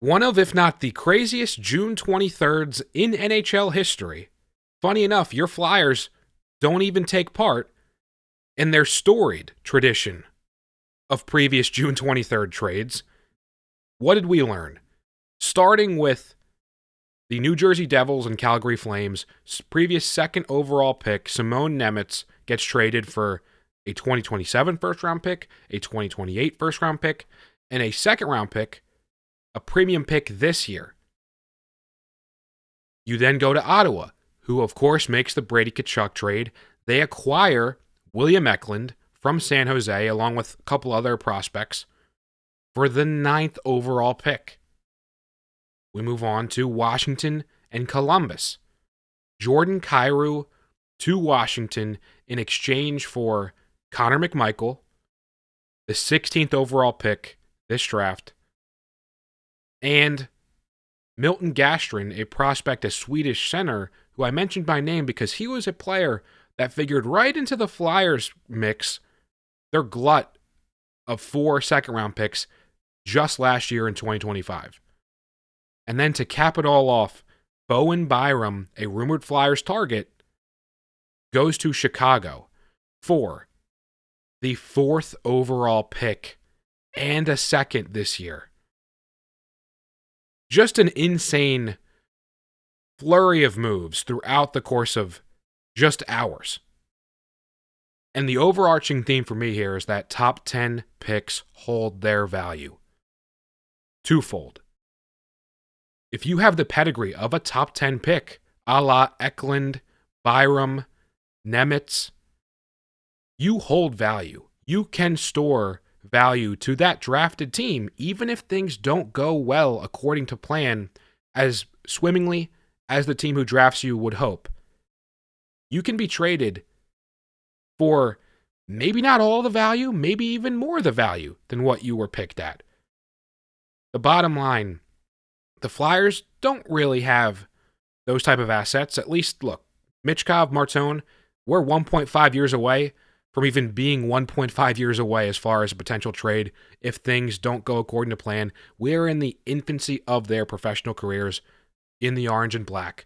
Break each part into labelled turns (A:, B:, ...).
A: One of, if not the craziest June 23rds in NHL history. Funny enough, your Flyers don't even take part in their storied tradition of previous June 23rd trades. What did we learn? Starting with the New Jersey Devils and Calgary Flames, previous second overall pick, Simone Nemec, gets traded for a 2027 first-round pick, a 2028 first-round pick, and a second-round pick, a premium pick this year. You then go to Ottawa, who of course makes the Brady Tkachuk trade. They acquire William Eklund from San Jose, along with a couple other prospects, for the 9th overall pick. We move on to Washington and Columbus. Jordan Kyrou to Washington in exchange for Connor McMichael, the 16th overall pick this draft, and Milton Gastrin, a prospect, a Swedish center, who I mentioned by name because he was a player that figured right into the Flyers mix, their glut of 4 second-round picks just last year in 2025. And then to cap it all off, Bowen Byram, a rumored Flyers target, goes to Chicago for the 4th overall pick and a second this year. Just an insane flurry of moves throughout the course of just hours. And the overarching theme for me here is that top 10 picks hold their value. Twofold. If you have the pedigree of a top 10 pick, a la Eklund, Byram, Nemec, you hold value. You can store value to that drafted team, even if things don't go well according to plan, as swimmingly as the team who drafts you would hope. You can be traded for maybe not all the value, maybe even more the value than what you were picked at. The bottom line, the Flyers don't really have those type of assets. At least, look, Michkov, Martone, we're 1.5 years away from even being 1.5 years away as far as a potential trade if things don't go according to plan. We're in the infancy of their professional careers in the orange and black.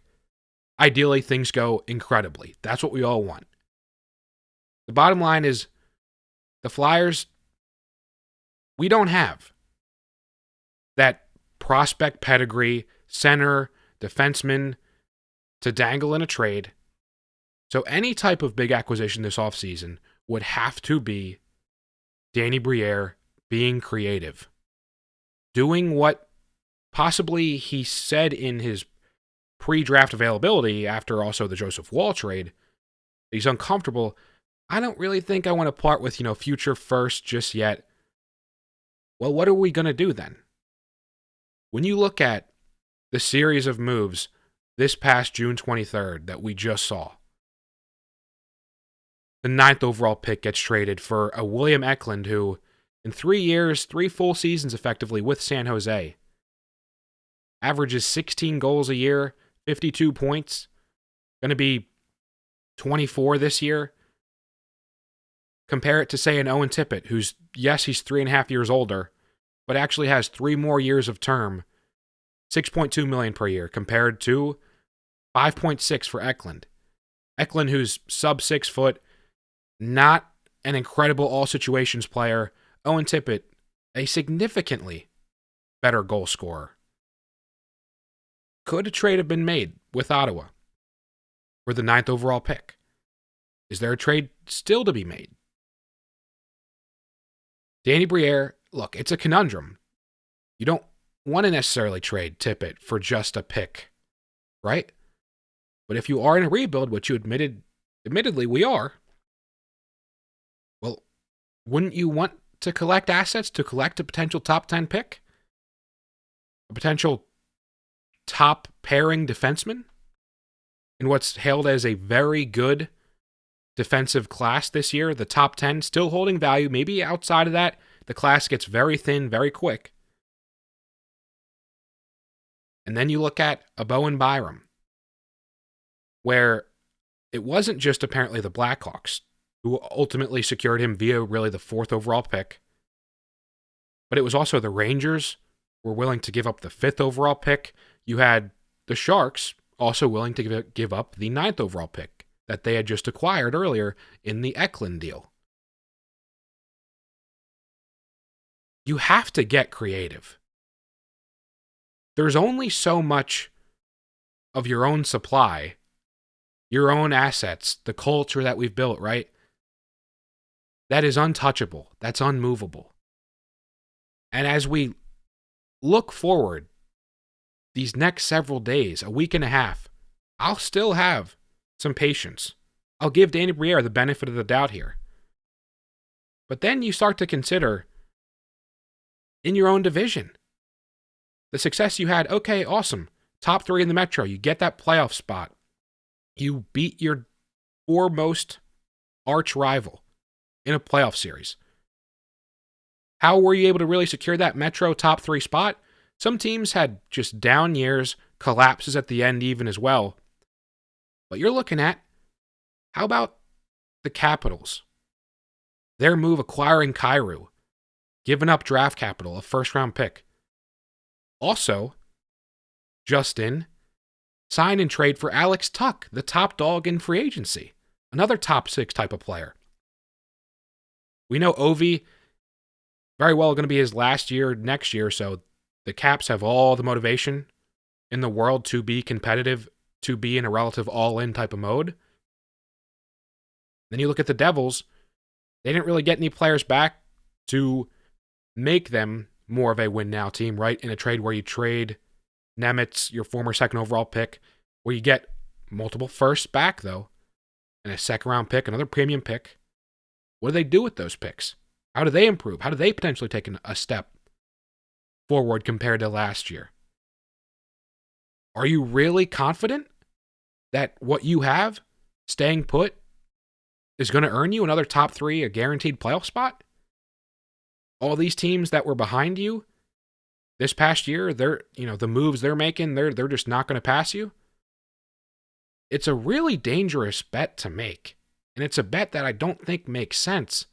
A: Ideally, things go incredibly. That's what we all want. The bottom line is, the Flyers, we don't have that prospect pedigree, center, defenseman to dangle in a trade. So any type of big acquisition this offseason would have to be Danny Briere being creative, doing what possibly he said in his pre-draft availability after also the Joseph Wall trade. He's uncomfortable. I don't really think I want to part with, future first just yet. Well, what are we going to do then? When you look at the series of moves this past June 23rd that we just saw, the 9th overall pick gets traded for a William Eklund who, in 3 years, 3 full seasons effectively with San Jose, averages 16 goals a year, 52 points, going to be 24 this year. Compare it to, say, an Owen Tippett, who's, yes, he's 3.5 years older, but actually has 3 more years of term, $6.2 million per year, compared to $5.6 for Eklund. Eklund, who's sub 6 foot, not an incredible all situations player. Owen Tippett, a significantly better goal scorer. Could a trade have been made with Ottawa for the 9th overall pick? Is there a trade still to be made? Danny Briere, look, it's a conundrum. You don't want to necessarily trade Tippett for just a pick, right? But if you are in a rebuild, which you admittedly we are, well, wouldn't you want to collect assets to collect a potential top 10 pick? A potential top pairing defenseman in what's hailed as a very good defensive class this year, the top 10 still holding value. Maybe outside of that, the class gets very thin very quick. And then you look at a Bowen Byram, where it wasn't just apparently the Blackhawks who ultimately secured him via really the 4th overall pick, but it was also the Rangers, were willing to give up the 5th overall pick. You had the Sharks also willing to give up the 9th overall pick that they had just acquired earlier in the Eklund deal. You have to get creative. There's only so much of your own supply, your own assets, the culture that we've built, right? That is untouchable. That's unmovable. And as we look forward these next several days, a week and a half, I'll still have some patience. I'll give Danny Briere the benefit of the doubt here. But then you start to consider in your own division, the success you had, okay, awesome. Top 3 in the Metro. You get that playoff spot. You beat your foremost arch rival in a playoff series. How were you able to really secure that Metro top 3 spot? Some teams had just down years, collapses at the end even as well. But you're looking at, how about the Capitals? Their move acquiring Kyrou, giving up draft capital, a first-round pick. Also, Justin, sign and trade for Alex Tuch, the top dog in free agency. Another top 6 type of player. We know Ovi, very well going to be his last year next year, so the Caps have all the motivation in the world to be competitive, to be in a relative all-in type of mode. Then you look at the Devils, they didn't really get any players back to make them more of a win-now team, right? In a trade where you trade Nemitz, your former 2nd overall pick, where you get multiple firsts back, though, and a 2nd-round pick, another premium pick. What do they do with those picks? How do they improve? How do they potentially take a step forward compared to last year? Are you really confident that what you have, staying put, is going to earn you another top 3, a guaranteed playoff spot? All these teams that were behind you this past year, the moves they're making, they're just not going to pass you. It's a really dangerous bet to make. And it's a bet that I don't think makes sense.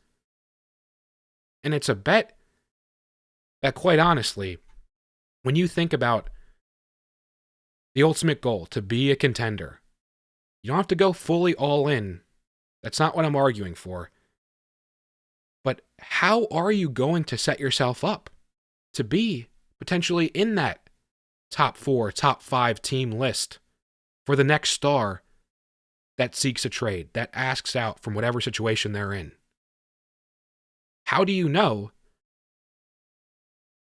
A: And it's a bet that, quite honestly, when you think about the ultimate goal, to be a contender, you don't have to go fully all in. That's not what I'm arguing for. But how are you going to set yourself up to be potentially in that top 4, top 5 team list for the next star that seeks a trade, that asks out from whatever situation they're in? How do you know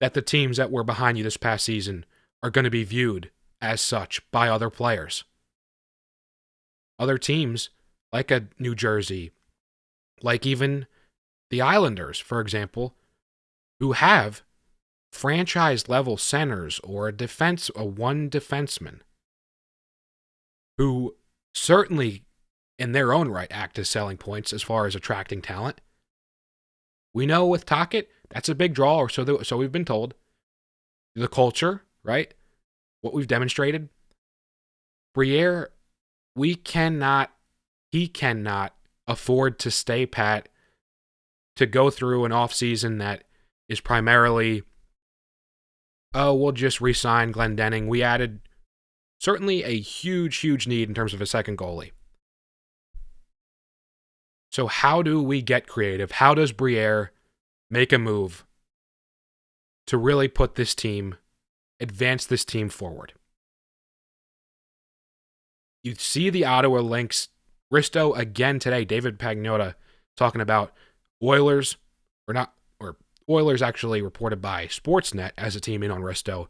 A: that the teams that were behind you this past season are going to be viewed as such by other players? Other teams, like a New Jersey, like even the Islanders, for example, who have franchise-level centers or a one defenseman, who certainly in their own right act as selling points as far as attracting talent. We know with Tocchet, that's a big draw, or so we've been told. The culture, right? What we've demonstrated. Briere, he cannot afford to stay pat, to go through an offseason that is primarily, we'll just re-sign Glendening. We added certainly a huge need in terms of a second goalie. So how do we get creative? How does Briere make a move to really put this team, advance this team forward? You see the Ottawa Lynx, Risto again today, David Pagnotta talking about Oilers actually reported by Sportsnet as a team in on Risto,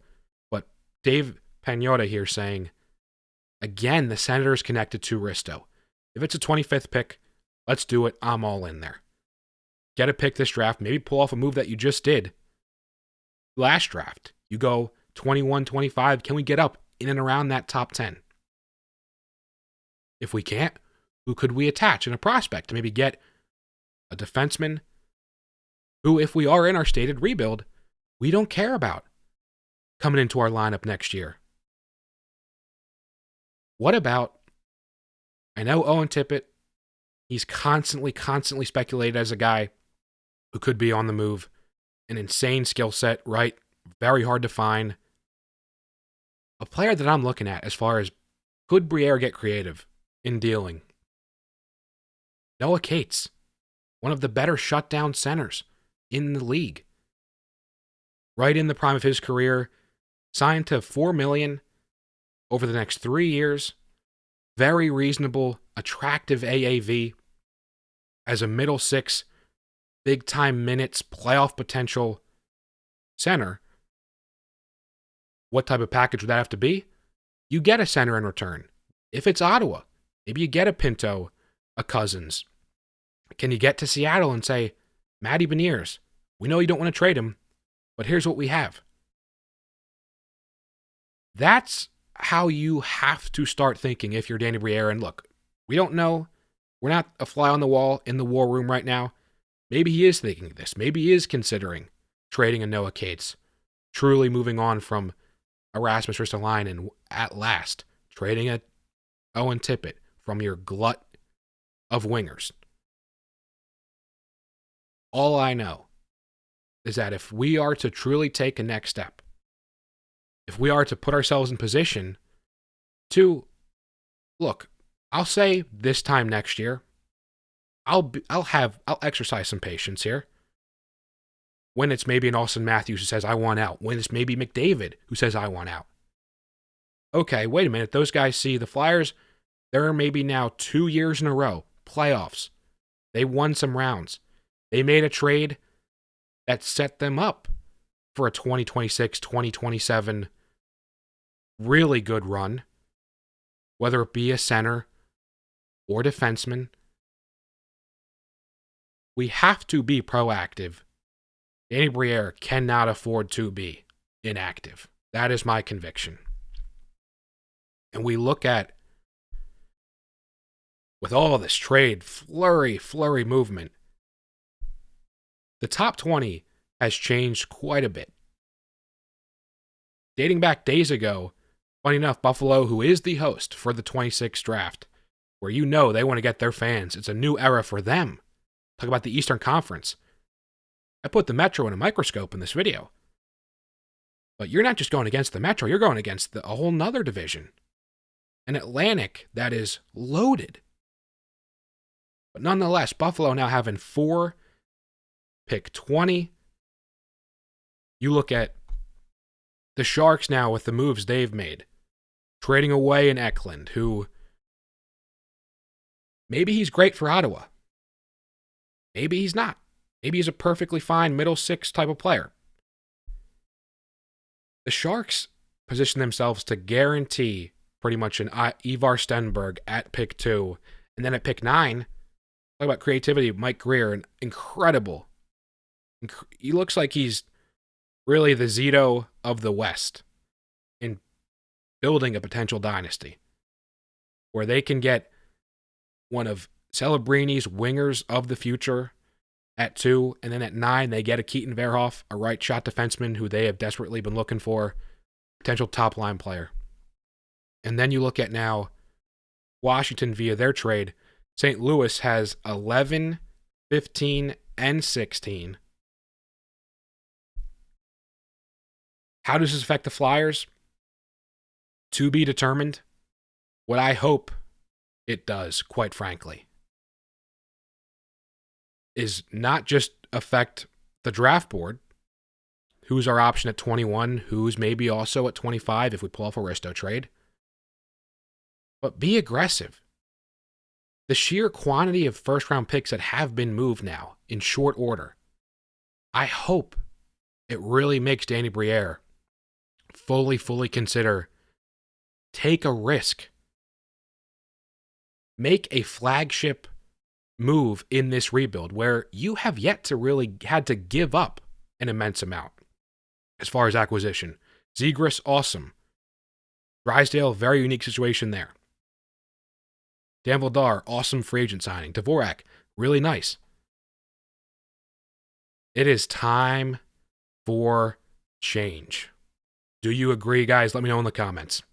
A: but Dave Pagnotta here saying, again, the Senators connected to Risto. If it's a 25th pick, let's do it. I'm all in there. Get a pick this draft. Maybe pull off a move that you just did last draft. You go 21, 25. Can we get up in and around that top 10? If we can't, who could we attach in a prospect to maybe get a defenseman who, if we are in our stated rebuild, we don't care about coming into our lineup next year? What about, I know Owen Tippett, he's constantly speculated as a guy who could be on the move, an insane skill set, right? very hard to find. A player that I'm looking at as far as could Briere get creative in dealing? Noah Cates, one of the better shutdown centers in the league. Right in the prime of his career, signed to $4 million over the next 3 years. Very reasonable, attractive AAV as a middle six, big time minutes, playoff potential center. What type of package would that have to be? You get a center in return. If it's Ottawa, maybe you get a Pinto, a Cousins. Can you get to Seattle and say, Matty Beniers, we know you don't want to trade him, but here's what we have. That's how you have to start thinking if you're Danny Briere. And look, we don't know. We're not a fly on the wall in the war room right now. Maybe he is thinking this. Maybe he is considering trading a Noah Cates, truly moving on from Erasmus Ristolainen, and at last trading a Owen Tippett from your glut of wingers. All I know is that if we are to truly take a next step, if we are to put ourselves in position to, look, I'll say this time next year, I'll exercise some patience here. When it's maybe an Austin Matthews who says, I want out. When it's maybe McDavid who says, I want out. Okay, wait a minute. Those guys see the Flyers, they're maybe now 2 years in a row, playoffs. They won some rounds. They made a trade that set them up for a 2026, 2027 really good run, whether it be a center or defenseman. We have to be proactive. Danny Briere cannot afford to be inactive. That is my conviction. And we look at, with all this trade, flurry movement, the top 20 has changed quite a bit. Dating back days ago, funny enough, Buffalo, who is the host for the 26th draft, where you know they want to get their fans. It's a new era for them. Talk about the Eastern Conference. I put the Metro in a microscope in this video. But you're not just going against the Metro, you're going against a whole nother division. An Atlantic that is loaded. But nonetheless, Buffalo now having 4, pick 20. You look at the Sharks now with the moves they've made. Trading away an Eklund, who maybe he's great for Ottawa. Maybe he's not. Maybe he's a perfectly fine middle six type of player. The Sharks position themselves to guarantee pretty much an Ivar Stenberg at pick 2. And then at pick 9, talk about creativity, Mike Greer, an incredible. He looks like he's really the Zito of the West in building a potential dynasty where they can get one of Celebrini's wingers of the future at 2, and then at 9, they get a Keaton Verhoff, a right shot defenseman who they have desperately been looking for, potential top line player. And then you look at now Washington via their trade. St. Louis has 11, 15, and 16. How does this affect the Flyers? To be determined. What I hope it does, quite frankly, is not just affect the draft board, who's our option at 21, who's maybe also at 25 if we pull off a Risto trade, but be aggressive. The sheer quantity of first-round picks that have been moved now in short order, I hope it really makes Danny Briere fully consider, take a risk, make a flagship move in this rebuild where you have yet to really had to give up an immense amount as far as acquisition. Zegras, awesome. Drysdale, very unique situation there. Dan Vladar, awesome free agent signing. Dvorak, really nice. It is time for change. Do you agree, guys? Let me know in the comments.